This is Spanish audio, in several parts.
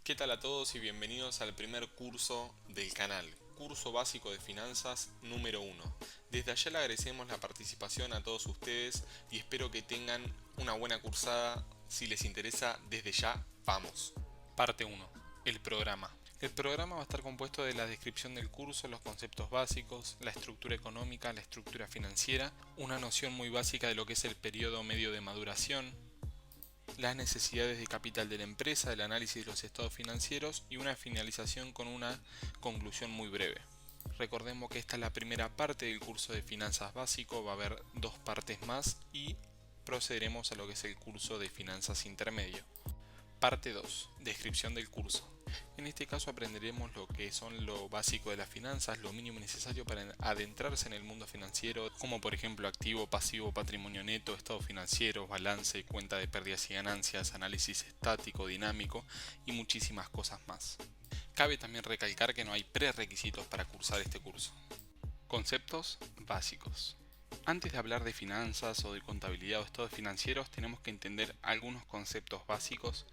¿Qué tal a todos y bienvenidos al primer curso del canal, curso básico de finanzas número 1? Desde allá le agradecemos la participación a todos ustedes y espero que tengan una buena cursada. Si les interesa, desde ya, vamos. Parte 1. El programa. El programa va a estar compuesto de la descripción del curso, los conceptos básicos, la estructura económica, la estructura financiera, una noción muy básica de lo que es el periodo medio de maduración, las necesidades de capital de la empresa, el análisis de los estados financieros y una finalización con una conclusión muy breve. Recordemos que esta es la primera parte del curso de finanzas básico, va a haber dos partes más y procederemos a lo que es el curso de finanzas intermedio. Parte 2. Descripción del curso. En este caso aprenderemos lo que son lo básico de las finanzas, lo mínimo necesario para adentrarse en el mundo financiero, como por ejemplo activo, pasivo, patrimonio neto, estado financiero, balance, cuenta de pérdidas y ganancias, análisis estático, dinámico y muchísimas cosas más. Cabe también recalcar que no hay prerequisitos para cursar este curso. Conceptos básicos. Antes de hablar de finanzas o de contabilidad o estados financieros, tenemos que entender algunos conceptos básicos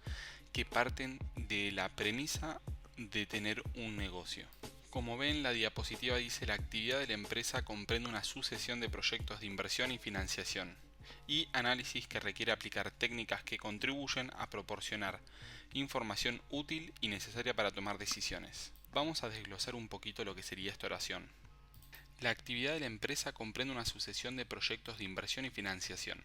que parten de la premisa de tener un negocio. Como ven, la diapositiva dice: la actividad de la empresa comprende una sucesión de proyectos de inversión y financiación y análisis que requiere aplicar técnicas que contribuyen a proporcionar información útil y necesaria para tomar decisiones. Vamos a desglosar un poquito lo que sería esta oración. La actividad de la empresa comprende una sucesión de proyectos de inversión y financiación.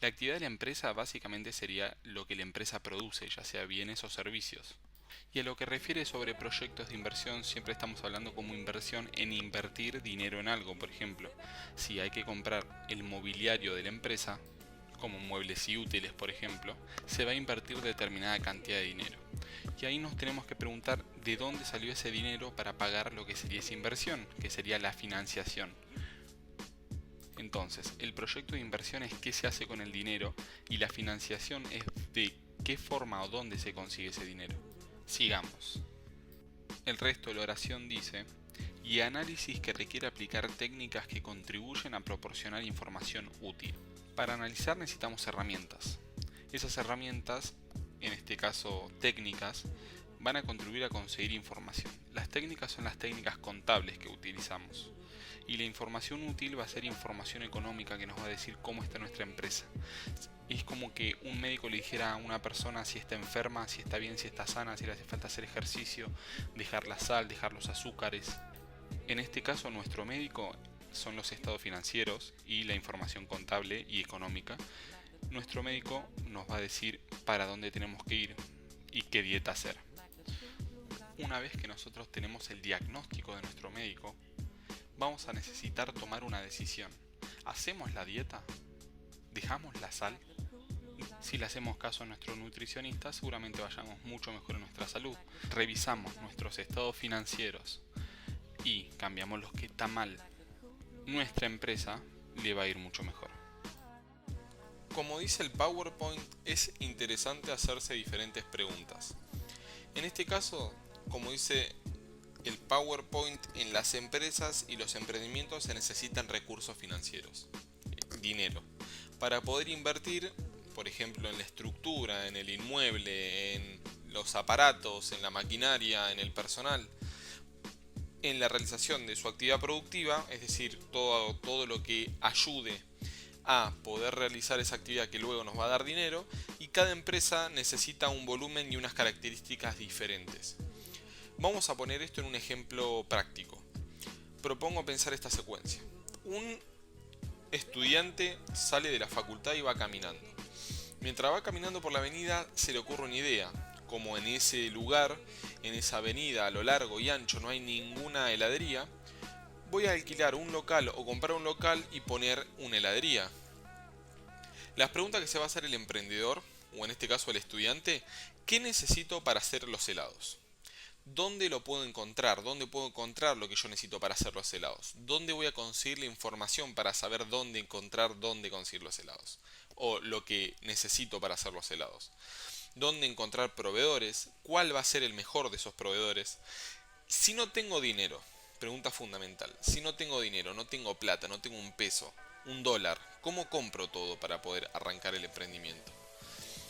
La actividad de la empresa básicamente sería lo que la empresa produce, ya sea bienes o servicios. Y a lo que refiere sobre proyectos de inversión, siempre estamos hablando como inversión en invertir dinero en algo. Por ejemplo, si hay que comprar el mobiliario de la empresa, como muebles y útiles por ejemplo, se va a invertir determinada cantidad de dinero. Y ahí nos tenemos que preguntar de dónde salió ese dinero para pagar lo que sería esa inversión, que sería la financiación. Entonces, el proyecto de inversión es qué se hace con el dinero y la financiación es de qué forma o dónde se consigue ese dinero. Sigamos. El resto de la oración dice: y análisis que requiere aplicar técnicas que contribuyen a proporcionar información útil. Para analizar necesitamos herramientas. Esas herramientas, en este caso técnicas, van a contribuir a conseguir información. Las técnicas son las técnicas contables que utilizamos. Y la información útil va a ser información económica que nos va a decir cómo está nuestra empresa. Es como que un médico le dijera a una persona si está enferma, si está bien, si está sana, si le hace falta hacer ejercicio, dejar la sal, dejar los azúcares. En este caso nuestro médico son los estados financieros y la información contable y económica. Nuestro médico nos va a decir para dónde tenemos que ir y qué dieta hacer. Una vez que nosotros tenemos el diagnóstico de nuestro médico, vamos a necesitar tomar una decisión. ¿Hacemos la dieta? ¿Dejamos la sal? Si le hacemos caso a nuestro nutricionista, seguramente vayamos mucho mejor en nuestra salud. Revisamos nuestros estados financieros y cambiamos los que está mal, nuestra empresa le va a ir mucho mejor. Como dice el PowerPoint, es interesante hacerse diferentes preguntas. En este caso, como dice el PowerPoint, en las empresas y los emprendimientos se necesitan recursos financieros, dinero, para poder invertir, por ejemplo, en la estructura, en el inmueble, en los aparatos, en la maquinaria, en el personal, en la realización de su actividad productiva, es decir, todo lo que ayude a poder realizar esa actividad que luego nos va a dar dinero, y cada empresa necesita un volumen y unas características diferentes. Vamos a poner esto en un ejemplo práctico. Propongo pensar esta secuencia. Un estudiante sale de la facultad y va caminando. Mientras va caminando por la avenida se le ocurre una idea. Como en ese lugar, en esa avenida a lo largo y ancho no hay ninguna heladería, voy a alquilar un local o comprar un local y poner una heladería. Las preguntas que se va a hacer el emprendedor, o en este caso el estudiante: ¿qué necesito para hacer los helados? ¿Dónde lo puedo encontrar? ¿Dónde puedo encontrar lo que yo necesito para hacer los helados? ¿Dónde voy a conseguir la información para saber dónde encontrar dónde conseguir los helados? O lo que necesito para hacer los helados. ¿Dónde encontrar proveedores? ¿Cuál va a ser el mejor de esos proveedores? Si no tengo dinero, pregunta fundamental, si no tengo dinero, no tengo plata, no tengo un peso, un dólar, ¿cómo compro todo para poder arrancar el emprendimiento?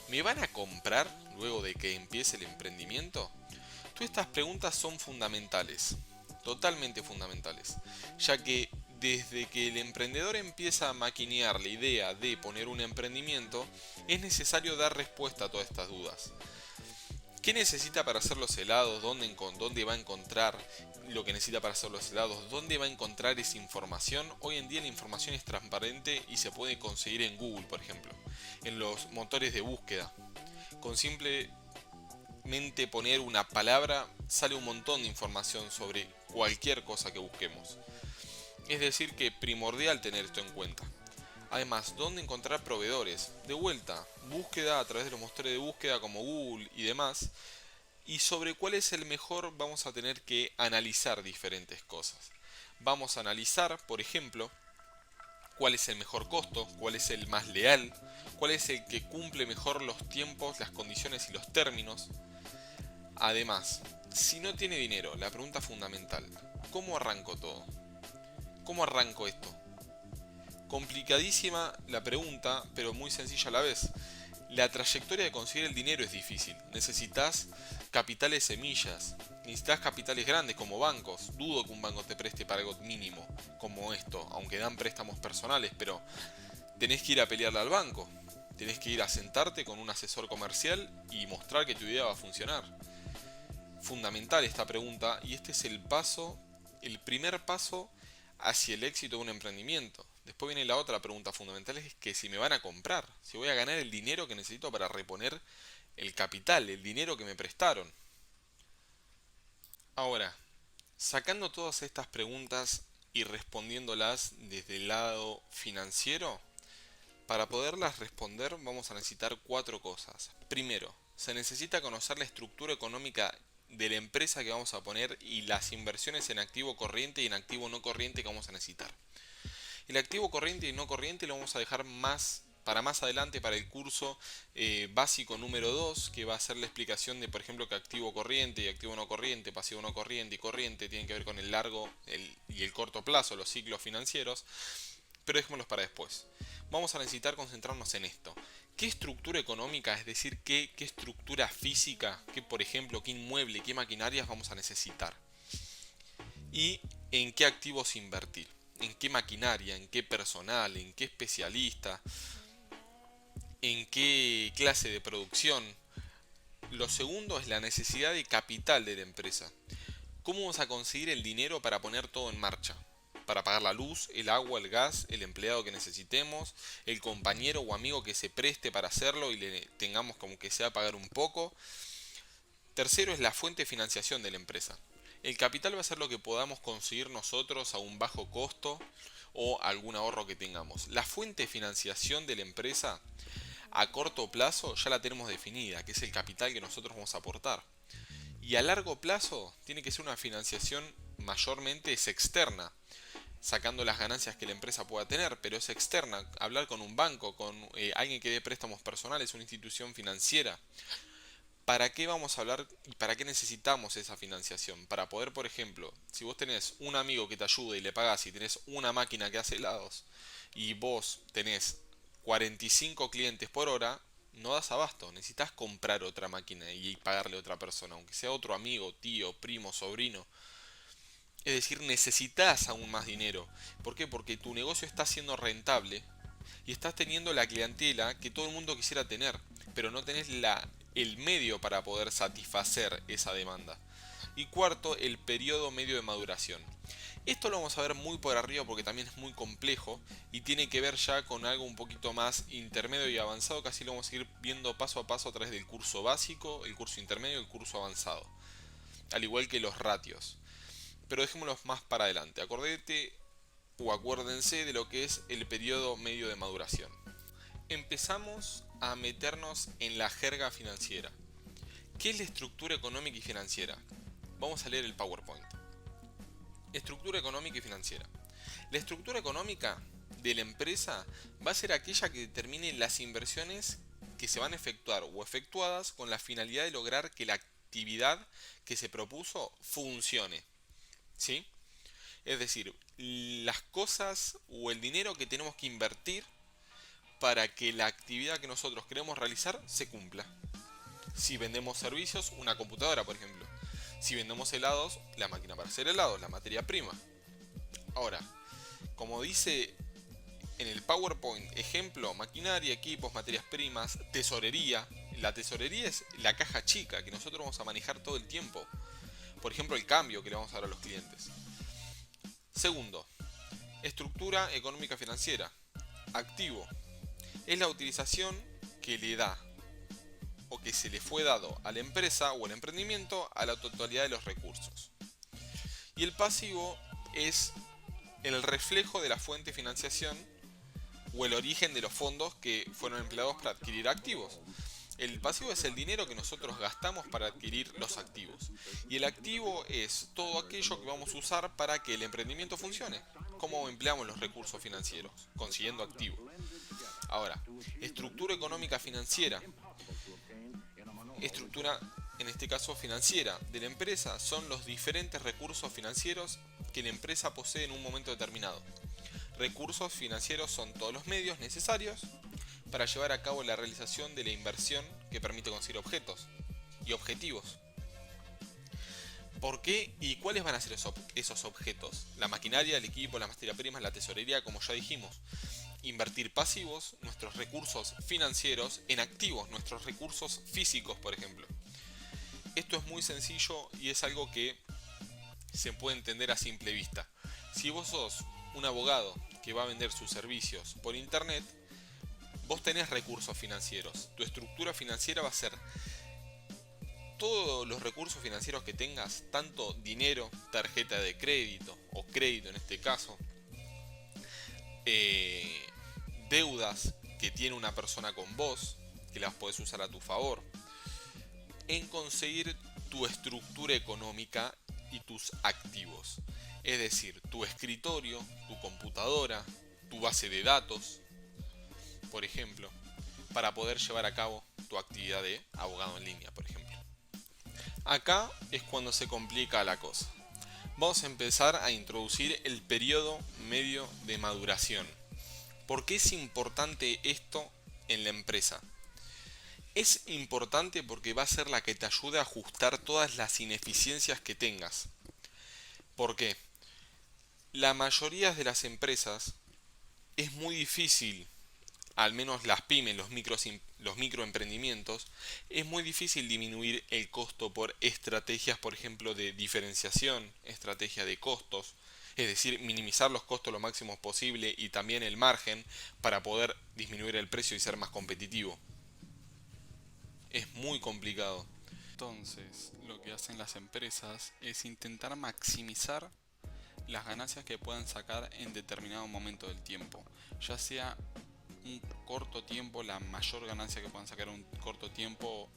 ¿Me van a comprar luego de que empiece el emprendimiento? Todas estas preguntas son fundamentales, totalmente fundamentales, ya que desde que el emprendedor empieza a maquinear la idea de poner un emprendimiento, es necesario dar respuesta a todas estas dudas. ¿Qué necesita para hacer los helados? ¿Dónde va a encontrar lo que necesita para hacer los helados? ¿Dónde va a encontrar esa información? Hoy en día la información es transparente y se puede conseguir en Google, por ejemplo, en los motores de búsqueda. Con simplemente poner una palabra sale un montón de información sobre cualquier cosa que busquemos. Es decir, que es primordial tener esto en cuenta. Además, ¿dónde encontrar proveedores? De vuelta, búsqueda a través de los motores de búsqueda como Google y demás. Y sobre cuál es el mejor vamos a tener que analizar diferentes cosas. Vamos a analizar, por ejemplo, cuál es el mejor costo, cuál es el más leal, cuál es el que cumple mejor los tiempos, las condiciones y los términos. Además, si no tiene dinero, la pregunta fundamental, ¿cómo arranco todo? ¿Cómo arranco esto? Complicadísima la pregunta, pero muy sencilla a la vez. La trayectoria de conseguir el dinero es difícil. Necesitas capitales semillas. Necesitas capitales grandes como bancos. Dudo que un banco te preste para algo mínimo como esto, aunque dan préstamos personales, pero tenés que ir a pelearle al banco. Tenés que ir a sentarte con un asesor comercial y mostrar que tu idea va a funcionar. Fundamental esta pregunta y este es el primer paso hacia el éxito de un emprendimiento. Después viene la otra pregunta fundamental, es que si me van a comprar, si voy a ganar el dinero que necesito para reponer el capital, el dinero que me prestaron. Ahora, sacando todas estas preguntas y respondiéndolas desde el lado financiero, para poderlas responder vamos a necesitar cuatro cosas. Primero, se necesita conocer la estructura económica de la empresa que vamos a poner y las inversiones en activo corriente y en activo no corriente que vamos a necesitar. El activo corriente y no corriente lo vamos a dejar para más adelante para el curso básico número 2 que va a ser la explicación de por ejemplo que activo corriente y activo no corriente, pasivo no corriente y corriente tienen que ver con el largo y el corto plazo, los ciclos financieros, pero dejémoslos para después. Vamos a necesitar concentrarnos en esto. ¿Qué estructura económica, es decir, qué estructura física, qué por ejemplo, qué inmueble, qué maquinarias vamos a necesitar? Y en qué activos invertir, en qué maquinaria, en qué personal, en qué especialista, en qué clase de producción. Lo segundo es la necesidad de capital de la empresa. ¿Cómo vamos a conseguir el dinero para poner todo en marcha? Para pagar la luz, el agua, el gas, el empleado que necesitemos, el compañero o amigo que se preste para hacerlo y le tengamos como que sea pagar un poco. Tercero es la fuente de financiación de la empresa. El capital va a ser lo que podamos conseguir nosotros a un bajo costo o algún ahorro que tengamos. La fuente de financiación de la empresa a corto plazo ya la tenemos definida, que es el capital que nosotros vamos a aportar. Y a largo plazo tiene que ser una financiación mayormente es externa, sacando las ganancias que la empresa pueda tener, pero es externa. Hablar con un banco, con alguien que dé préstamos personales, una institución financiera. ¿Para qué vamos a hablar y para qué necesitamos esa financiación? Para poder, por ejemplo, si vos tenés un amigo que te ayude y le pagás y tenés una máquina que hace helados y vos tenés 45 clientes por hora, no das abasto. Necesitas comprar otra máquina y pagarle a otra persona, aunque sea otro amigo, tío, primo, sobrino. Es decir, necesitas aún más dinero. ¿Por qué? Porque tu negocio está siendo rentable y estás teniendo la clientela que todo el mundo quisiera tener, pero no tenés el medio para poder satisfacer esa demanda. Y cuarto, el periodo medio de maduración. Esto lo vamos a ver muy por arriba porque también es muy complejo y tiene que ver ya con algo un poquito más intermedio y avanzado, que así lo vamos a ir viendo paso a paso a través del curso básico, el curso intermedio y el curso avanzado, al igual que los ratios. Pero dejémoslos más para adelante. Acordate o acuérdense de lo que es el periodo medio de maduración. Empezamos a meternos en la jerga financiera. ¿Qué es la estructura económica y financiera? Vamos a leer el PowerPoint. Estructura económica y financiera. La estructura económica de la empresa va a ser aquella que determine las inversiones que se van a efectuar o efectuadas con la finalidad de lograr que la actividad que se propuso funcione. ¿Sí? Es decir, las cosas o el dinero que tenemos que invertir para que la actividad que nosotros queremos realizar se cumpla. Si vendemos servicios, una computadora, por ejemplo. Si vendemos helados, la máquina para hacer helados, la materia prima. Ahora, como dice en el PowerPoint, ejemplo, maquinaria, equipos, materias primas, tesorería. La tesorería es la caja chica que nosotros vamos a manejar todo el tiempo. Por ejemplo, el cambio que le vamos a dar a los clientes. Segundo, estructura económica financiera. Activo. Es la utilización que le da o que se le fue dado a la empresa o al emprendimiento a la totalidad de los recursos. Y el pasivo es el reflejo de la fuente de financiación o el origen de los fondos que fueron empleados para adquirir activos. El pasivo es el dinero que nosotros gastamos para adquirir los activos. Y el activo es todo aquello que vamos a usar para que el emprendimiento funcione. ¿Cómo empleamos los recursos financieros? Consiguiendo activos. Ahora, estructura económica financiera. Estructura, en este caso financiera, de la empresa son los diferentes recursos financieros que la empresa posee en un momento determinado. Recursos financieros son todos los medios necesarios para llevar a cabo la realización de la inversión que permite conseguir objetos y objetivos. ¿Por qué y cuáles van a ser esos objetos? La maquinaria, el equipo, las materias primas, la tesorería, como ya dijimos. Invertir pasivos, nuestros recursos financieros, en activos, nuestros recursos físicos, por ejemplo. Esto es muy sencillo y es algo que se puede entender a simple vista. Si vos sos un abogado que va a vender sus servicios por internet, vos tenés recursos financieros. Tu estructura financiera va a ser todos los recursos financieros que tengas, tanto dinero, tarjeta de crédito o crédito en este caso, deudas que tiene una persona con vos, que las podés usar a tu favor, en conseguir tu estructura económica y tus activos. Es decir, tu escritorio, tu computadora, tu base de datos, por ejemplo, para poder llevar a cabo tu actividad de abogado en línea, por ejemplo. Acá es cuando se complica la cosa. Vamos a empezar a introducir el periodo medio de maduración. ¿Por qué es importante esto en la empresa? Es importante porque va a ser la que te ayude a ajustar todas las ineficiencias que tengas. ¿Por qué? La mayoría de las empresas es muy difícil, al menos las pymes, los microemprendimientos, es muy difícil disminuir el costo por estrategias, por ejemplo, de diferenciación, estrategia de costos, es decir, minimizar los costos lo máximo posible y también el margen para poder disminuir el precio y ser más competitivo. Es muy complicado. Entonces, lo que hacen las empresas es intentar maximizar las ganancias que puedan sacar en determinado momento del tiempo, ya sea un corto tiempo, la mayor ganancia que puedan sacar en un corto tiempo,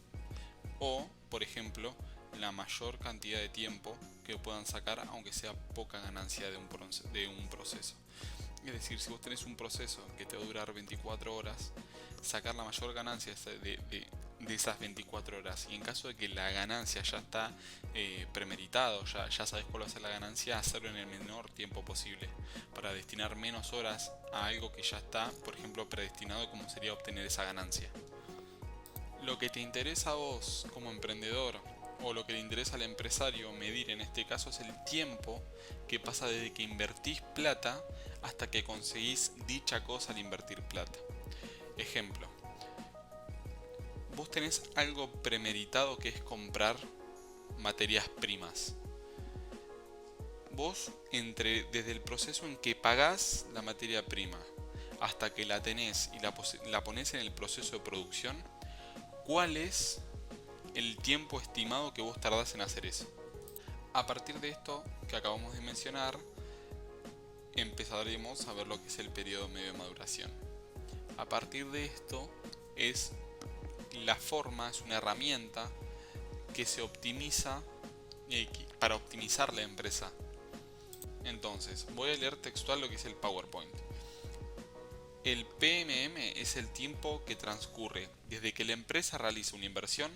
o, por ejemplo, la mayor cantidad de tiempo que puedan sacar, aunque sea poca ganancia de un proceso. Es decir, si vos tenés un proceso que te va a durar 24 horas, sacar la mayor ganancia de esas 24 horas. Y en caso de que la ganancia ya está premeditado, ya sabes cuál va a ser la ganancia, hacerlo en el menor tiempo posible, para destinar menos horas a algo que ya está, por ejemplo, predestinado como sería obtener esa ganancia. Lo que te interesa a vos como emprendedor, o lo que le interesa al empresario medir en este caso, es el tiempo que pasa desde que invertís plata hasta que conseguís dicha cosa al invertir plata. Ejemplo, vos tenés algo premeditado que es comprar materias primas. Vos, desde el proceso en que pagás la materia prima hasta que la tenés y la ponés en el proceso de producción, ¿cuál es el tiempo estimado que vos tardás en hacer eso? A partir de esto que acabamos de mencionar, empezaremos a ver lo que es el periodo medio de maduración. A partir de esto es una herramienta que se optimiza para optimizar la empresa. Entonces, voy a leer textual lo que es el PowerPoint. El PMM es el tiempo que transcurre desde que la empresa realiza una inversión,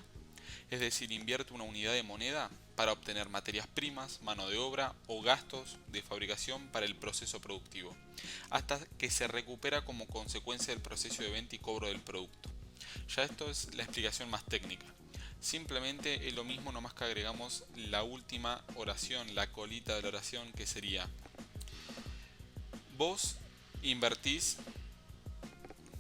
es decir, invierte una unidad de moneda, para obtener materias primas, mano de obra o gastos de fabricación para el proceso productivo, hasta que se recupera como consecuencia del proceso de venta y cobro del producto. Ya esto es la explicación más técnica. Simplemente es lo mismo, nomás que agregamos la última oración, la colita de la oración, que sería: vos invertís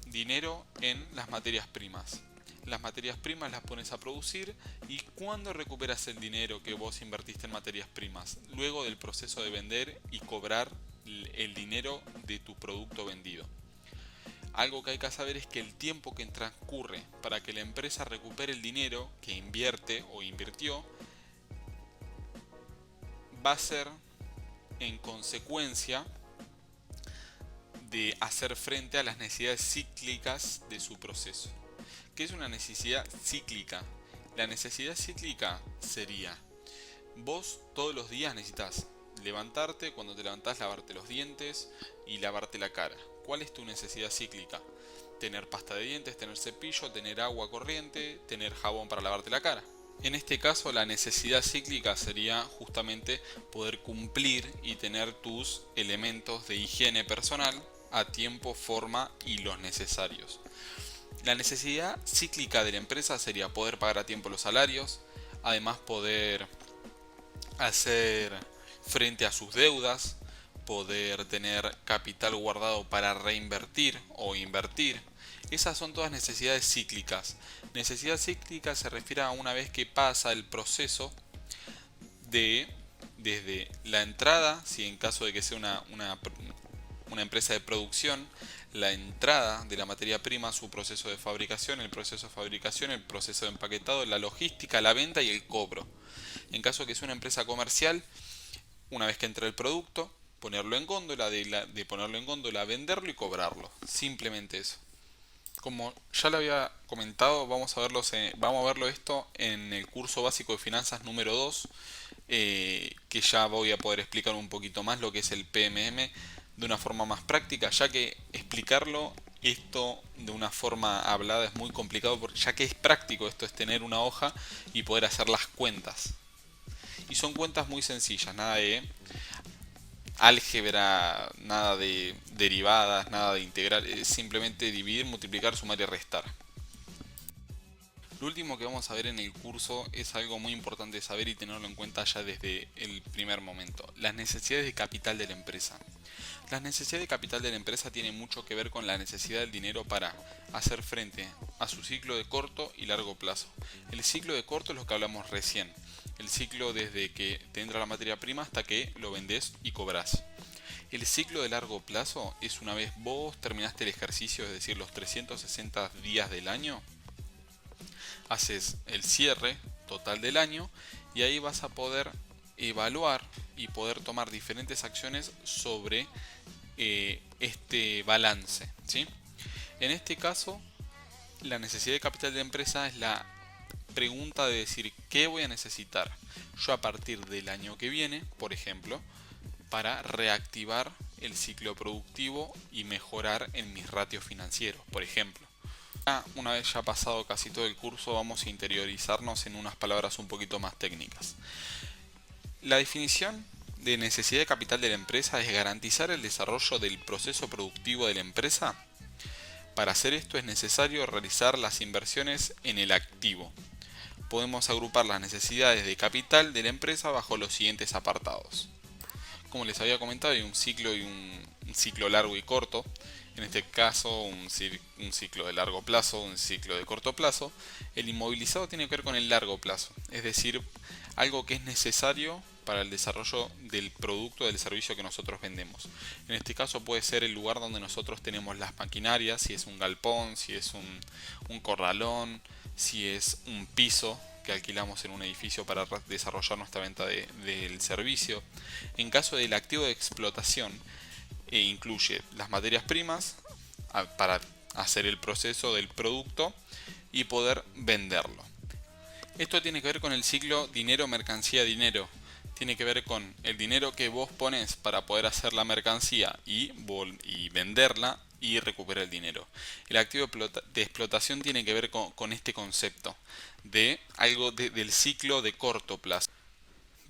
dinero en las materias primas. Las materias primas las pones a producir, y ¿cuándo recuperas el dinero que vos invertiste en materias primas? Luego del proceso de vender y cobrar el dinero de tu producto vendido. Algo que hay que saber es que el tiempo que transcurre para que la empresa recupere el dinero que invierte o invirtió va a ser en consecuencia de hacer frente a las necesidades cíclicas de su proceso. ¿Qué es una necesidad cíclica? La necesidad cíclica sería: vos todos los días necesitas levantarte, cuando te levantás lavarte los dientes y lavarte la cara. ¿Cuál es tu necesidad cíclica? Tener pasta de dientes, tener cepillo, tener agua corriente, tener jabón para lavarte la cara. En este caso, la necesidad cíclica sería justamente poder cumplir y tener tus elementos de higiene personal a tiempo, forma y los necesarios. La necesidad cíclica de la empresa sería poder pagar a tiempo los salarios, además poder hacer frente a sus deudas, poder tener capital guardado para reinvertir o invertir. Esas son todas necesidades cíclicas. Necesidad cíclica se refiere a una vez que pasa el proceso de desde la entrada, si en caso de que sea una empresa de producción, la entrada de la materia prima, su proceso de fabricación, el proceso de fabricación, el proceso de empaquetado, la logística, la venta y el cobro. En caso de que sea una empresa comercial, una vez que entra el producto, ponerlo en góndola, de ponerlo en góndola, venderlo y cobrarlo. Simplemente eso. Como ya lo había comentado, vamos a verlo esto en el curso básico de finanzas número 2, que ya voy a poder explicar un poquito más lo que es el PMM de una forma más práctica, ya que explicarlo esto de una forma hablada es muy complicado, ya que es práctico. Esto es tener una hoja y poder hacer las cuentas. Y son cuentas muy sencillas, nada de álgebra, nada de derivadas, nada de integral, es simplemente dividir, multiplicar, sumar y restar. Lo último que vamos a ver en el curso es algo muy importante de saber y tenerlo en cuenta ya desde el primer momento: las necesidades de capital de la empresa. Las necesidades de capital de la empresa tienen mucho que ver con la necesidad del dinero para hacer frente a su ciclo de corto y largo plazo. El ciclo de corto es lo que hablamos recién, el ciclo desde que te entra la materia prima hasta que lo vendés y cobras. El ciclo de largo plazo es una vez vos terminaste el ejercicio, es decir, los 360 días del año, haces el cierre total del año y ahí vas a poder evaluar y poder tomar diferentes acciones sobre este balance, ¿sí? En este caso, la necesidad de capital de empresa es la pregunta de decir: ¿qué voy a necesitar yo a partir del año que viene, por ejemplo, para reactivar el ciclo productivo y mejorar en mis ratios financieros, por ejemplo? Una vez ya pasado casi todo el curso, vamos a interiorizarnos en unas palabras un poquito más técnicas. La definición de necesidad de capital de la empresa es garantizar el desarrollo del proceso productivo de la empresa. Para hacer esto es necesario realizar las inversiones en el activo. Podemos agrupar las necesidades de capital de la empresa bajo los siguientes apartados. Como les había comentado, hay un ciclo y un ciclo largo y corto. En este caso, un ciclo de largo plazo, un ciclo de corto plazo. El inmovilizado tiene que ver con el largo plazo, es decir, algo que es necesario para el desarrollo del producto o del servicio que nosotros vendemos. En este caso puede ser el lugar donde nosotros tenemos las maquinarias, si es un galpón, si es un corralón, si es un piso que alquilamos en un edificio para desarrollar nuestra venta del servicio. En caso del activo de explotación, incluye las materias primas para hacer el proceso del producto y poder venderlo. Esto tiene que ver con el ciclo dinero, mercancía, dinero. Tiene que ver con el dinero que vos pones para poder hacer la mercancía y venderla y recuperar el dinero. El activo de explotación tiene que ver con este concepto de algo del ciclo de corto plazo.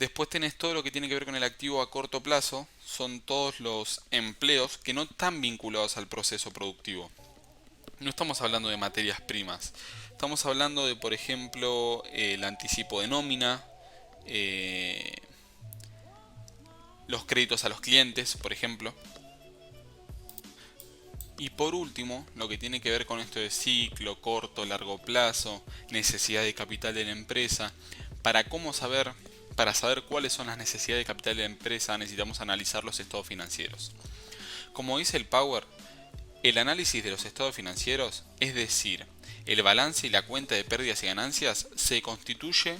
Después tenés todo lo que tiene que ver con el activo a corto plazo, son todos los empleos que no están vinculados al proceso productivo. No estamos hablando de materias primas, estamos hablando de, por ejemplo, el anticipo de nómina, eh, los créditos a los clientes, por ejemplo. Y por último, lo que tiene que ver con esto de ciclo, corto, largo plazo, necesidad de capital de la empresa, para saber cuáles son las necesidades de capital de la empresa, necesitamos analizar los estados financieros. Como dice el Power, el análisis de los estados financieros, es decir, el balance y la cuenta de pérdidas y ganancias, se constituye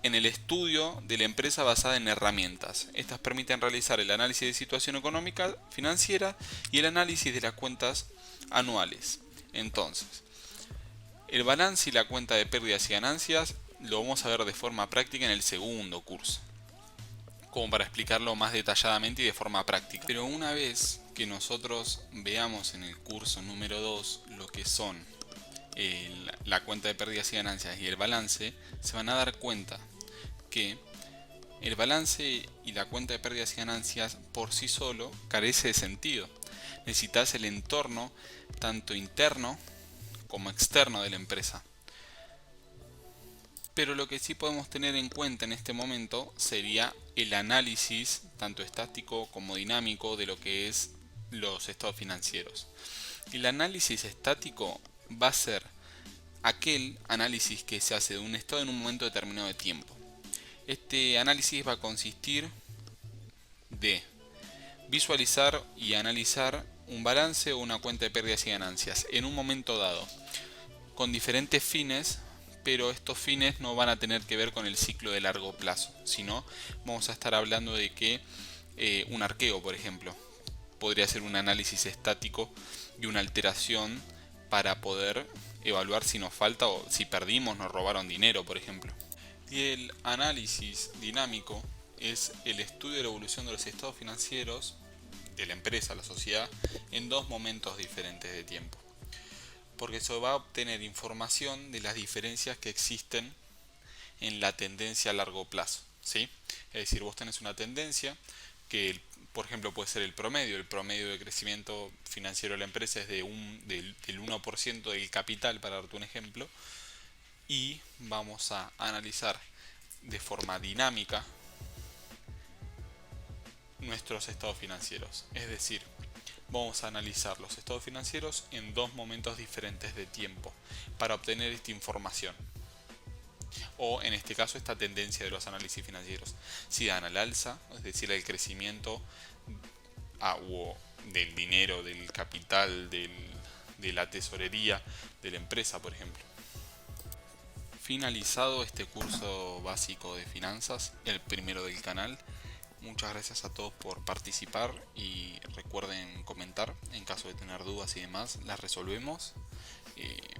en el estudio de la empresa basada en herramientas. Estas permiten realizar el análisis de situación económica, financiera y el análisis de las cuentas anuales. Entonces, el balance y la cuenta de pérdidas y ganancias lo vamos a ver de forma práctica en el segundo curso, como para explicarlo más detalladamente y de forma práctica. Pero una vez que nosotros veamos en el curso número 2 lo que son la cuenta de pérdidas y ganancias y el balance, se van a dar cuenta que el balance y la cuenta de pérdidas y ganancias por sí solo carece de sentido. Necesitas el entorno tanto interno como externo de la empresa. Pero lo que sí podemos tener en cuenta en este momento sería el análisis tanto estático como dinámico de lo que es los estados financieros. El análisis estático va a ser aquel análisis que se hace de un estado en un momento determinado de tiempo. Este análisis va a consistir de visualizar y analizar un balance o una cuenta de pérdidas y ganancias en un momento dado, con diferentes fines, pero estos fines no van a tener que ver con el ciclo de largo plazo, sino vamos a estar hablando de que un arqueo, por ejemplo, podría ser un análisis estático y una alteración para poder evaluar si nos falta o si perdimos, nos robaron dinero, por ejemplo. Y el análisis dinámico es el estudio de la evolución de los estados financieros de la empresa, la sociedad, en dos momentos diferentes de tiempo. Porque se va a obtener información de las diferencias que existen en la tendencia a largo plazo, ¿sí? Es decir, vos tenés una tendencia que, por ejemplo, puede ser el promedio de crecimiento financiero de la empresa es del 1% del capital, para darte un ejemplo, y vamos a analizar de forma dinámica nuestros estados financieros. Es decir, vamos a analizar los estados financieros en dos momentos diferentes de tiempo para obtener esta información. O en este caso esta tendencia de los análisis financieros. Si dan al alza, es decir, el crecimiento o del dinero, del capital, de la tesorería de la empresa, por ejemplo. Finalizado este curso básico de finanzas, el primero del canal, muchas gracias a todos por participar y recuerden comentar en caso de tener dudas y demás, las resolvemos.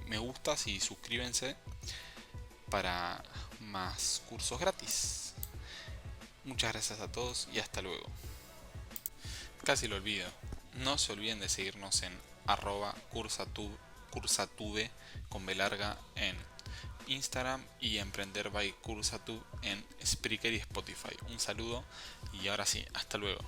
Me gustas y suscríbanse para más cursos gratis. Muchas gracias a todos y hasta luego. Casi lo olvido, no se olviden de seguirnos en @cursatube con B larga en Instagram y Emprender by Cursatube en Spreaker y Spotify. Un saludo y ahora sí, hasta luego.